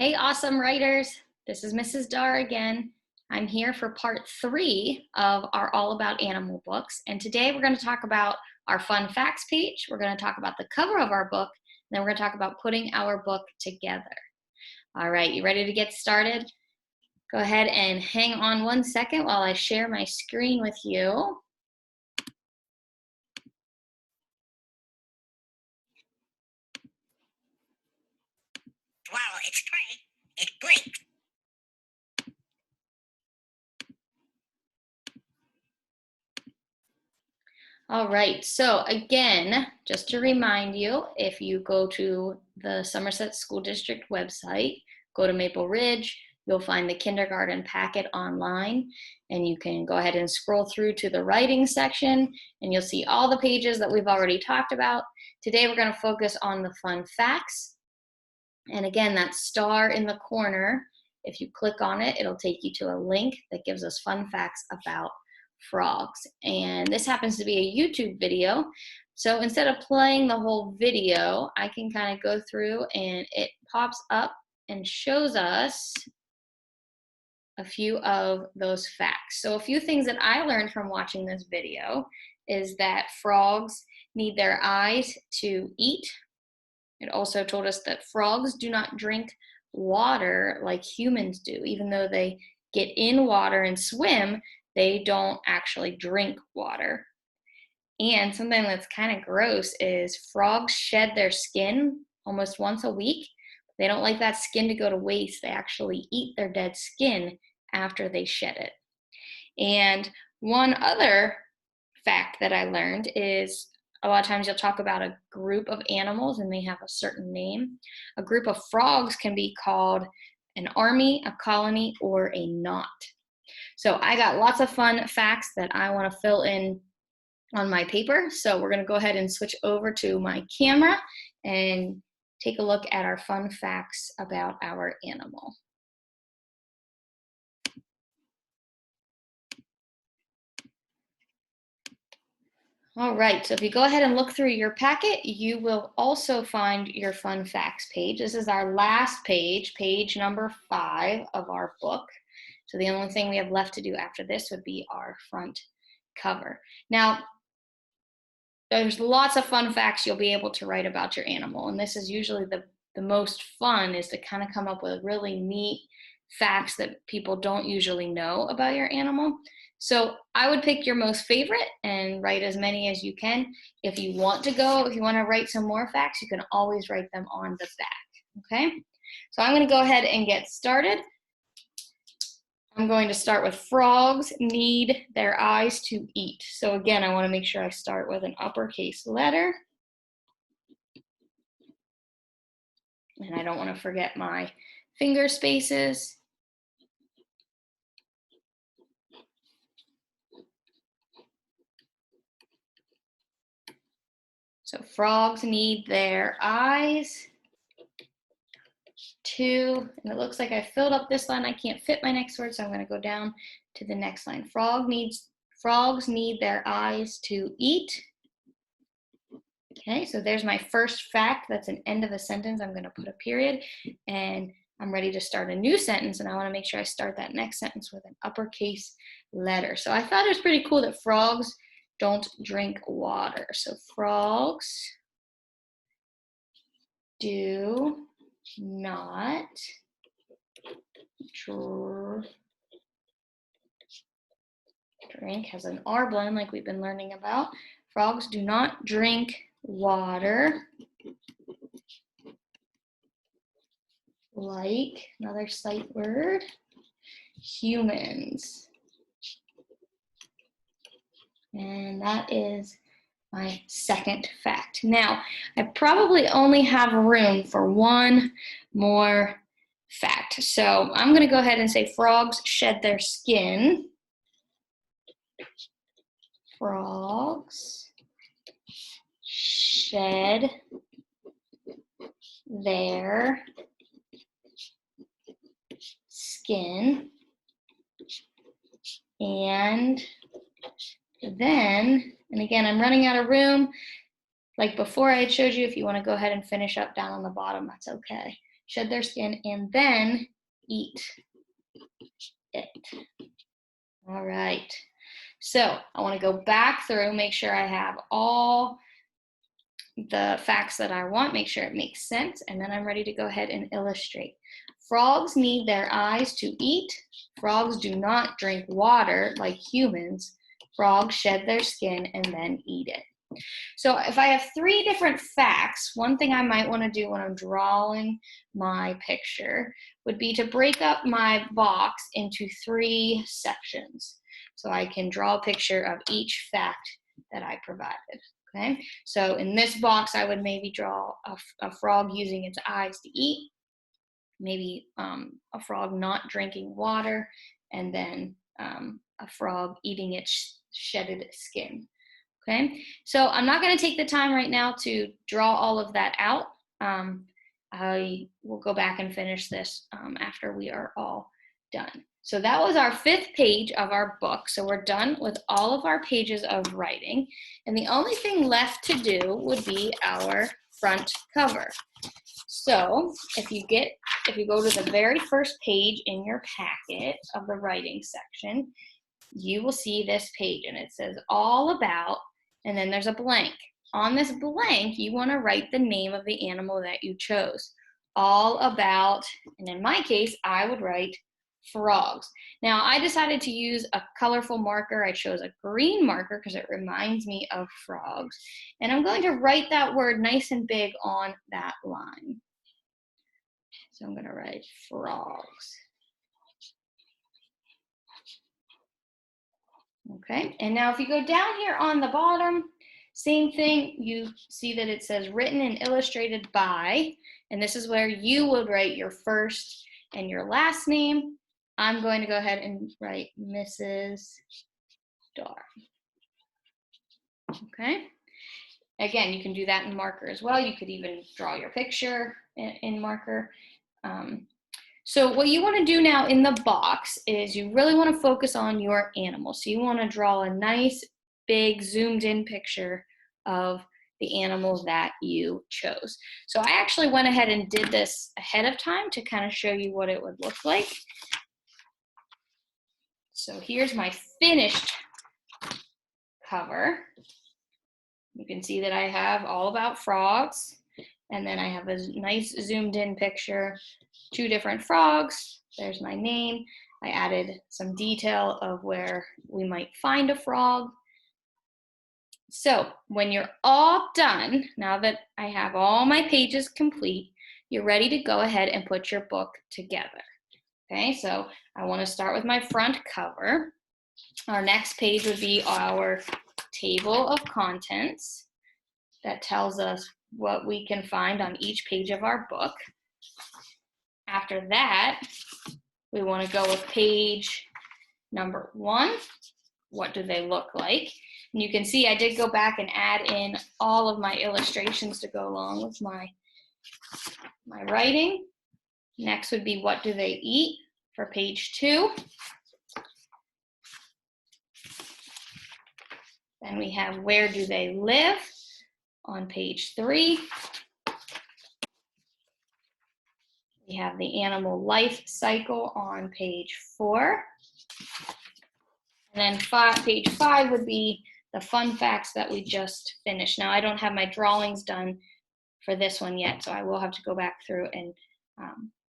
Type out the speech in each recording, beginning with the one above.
Hey, awesome writers. This is Mrs. Dar again. I'm here for part 3 of our All About Animal books. And today we're going to talk about our fun facts page. We're going to talk about the cover of our book. And then we're going to talk about putting our book together. All right, you ready to get started? Go ahead and hang on 1 second while I share my screen with you. Wow, it's great. It's great. All right, so again, just to remind you, if you go to the Somerset School District website, go to Maple Ridge, you'll find the kindergarten packet online, and you can go ahead and scroll through to the writing section, and you'll see all the pages that we've already talked about. Today, we're going to focus on the fun facts. And again, that star in the corner, if you click on it, it'll take you to a link that gives us fun facts about frogs. And this happens to be a YouTube video. So instead of playing the whole video, I can kind of go through and it pops up and shows us a few of those facts. So a few things that I learned from watching this video is that frogs need their eyes to eat. It also told us that frogs do not drink water like humans do. Even though they get in water and swim, they don't actually drink water. And something that's kind of gross is frogs shed their skin almost once a week. They don't like that skin to go to waste. They actually eat their dead skin after they shed it. And one other fact that I learned is a lot of times you'll talk about a group of animals and they have a certain name. A group of frogs can be called an army, a colony, or a knot. So I got lots of fun facts that I want to fill in on my paper. So we're going to go ahead and switch over to my camera and take a look at our fun facts about our animal. All right, so if you go ahead and look through your packet, you will also find your fun facts page. This is our last page, page number 5 of our book. So the only thing we have left to do after this would be our front cover. Now, there's lots of fun facts you'll be able to write about your animal, and this is usually the most fun, is to kind of come up with really neat facts that people don't usually know about your animal. So I would pick your most favorite and write as many as you can. If you want to write some more facts, you can always write them on the back, okay? So I'm gonna go ahead and get started. I'm going to start with frogs need their eyes to eat. So again, I want to make sure I start with an uppercase letter. And I don't want to forget my finger spaces. So frogs need their eyes to, and it looks like I filled up this line. I can't fit my next word, so I'm going to go down to the next line. Frogs need their eyes to eat. Okay, so there's my first fact. That's an end of a sentence. I'm going to put a period, and I'm ready to start a new sentence, and I want to make sure I start that next sentence with an uppercase letter. So I thought it was pretty cool that frogs don't drink water. So frogs do not drink, has an R blend like we've been learning about. Frogs do not drink water like, another sight word, humans. And that is my second fact. Now, I probably only have room for one more fact. So I'm going to go ahead and say frogs shed their skin. Frogs shed their skin. And then, and again, I'm running out of room. Like before I showed you, if you want to go ahead and finish up down on the bottom, that's okay. shed their skin, and then eat it. All right. So I want to go back through, make sure I have all the facts that I want, make sure it makes sense, and then I'm ready to go ahead and illustrate. Frogs need their eyes to eat. Frogs do not drink water like humans. Frogs shed their skin and then eat it. So if I have 3 different facts, one thing I might want to do when I'm drawing my picture would be to break up my box into 3 sections so I can draw a picture of each fact that I provided. Okay, so in this box, I would maybe draw a frog using its eyes to eat, maybe a frog not drinking water, and then a frog eating its shedded skin. Okay, so I'm not going to take the time right now to draw all of that out. I will go back and finish this after we are all done. So that was our 5th page of our book. So we're done with all of our pages of writing. And the only thing left to do would be our front cover. So if you go to the very first page in your packet of the writing section, you will see this page, and it says all about, and then there's a blank. On this blank, you want to write the name of the animal that you chose. All about, and in my case, I would write frogs. Now, I decided to use a colorful marker. I chose a green marker because it reminds me of frogs. And I'm going to write that word nice and big on that line. So I'm going to write frogs. Okay, and now if you go down here on the bottom, same thing, you see that it says written and illustrated by, and this is where you would write your first and your last name. I'm going to go ahead and write Mrs. Dar. Okay, again, you can do that in marker as well. You could even draw your picture in marker. So what you want to do now in the box is you really want to focus on your animal. So you want to draw a nice, big, zoomed in picture of the animal that you chose. So I actually went ahead and did this ahead of time to kind of show you what it would look like. So here's my finished cover. You can see that I have all about frogs, and then I have a nice zoomed in picture, 2 different frogs. There's my name. I added some detail of where we might find a frog. So when you're all done, now that I have all my pages complete, you're ready to go ahead and put your book together. Okay, so I want to start with my front cover. Our next page would be our table of contents that tells us what we can find on each page of our book. After that, we want to go with page number 1. What do they look like? And you can see I did go back and add in all of my illustrations to go along with my writing. Next would be what do they eat for page 2. Then we have where do they live on page 3. We have the animal life cycle on page 4. And then page 5 would be the fun facts that we just finished. Now, I don't have my drawings done for this one yet, so I will have to go back through and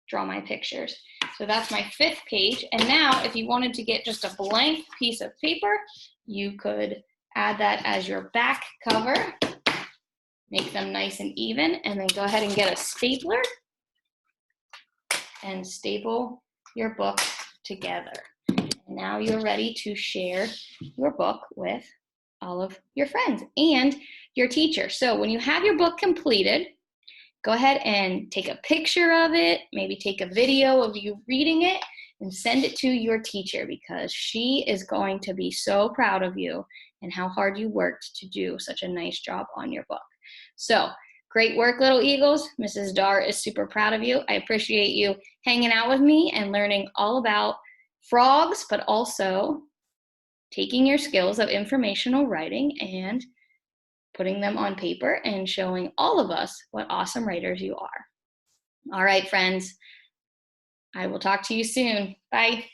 draw my pictures. So that's my 5th page. And now, if you wanted to get just a blank piece of paper, you could add that as your back cover, make them nice and even, and then go ahead and get a stapler and staple your book together. And now you're ready to share your book with all of your friends and your teacher. So when you have your book completed, go ahead and take a picture of it, maybe take a video of you reading it, and send it to your teacher because she is going to be so proud of you and how hard you worked to do such a nice job on your book. So great work, Little Eagles. Mrs. Dar is super proud of you. I appreciate you hanging out with me and learning all about frogs, but also taking your skills of informational writing and putting them on paper and showing all of us what awesome writers you are. All right, friends. I will talk to you soon. Bye.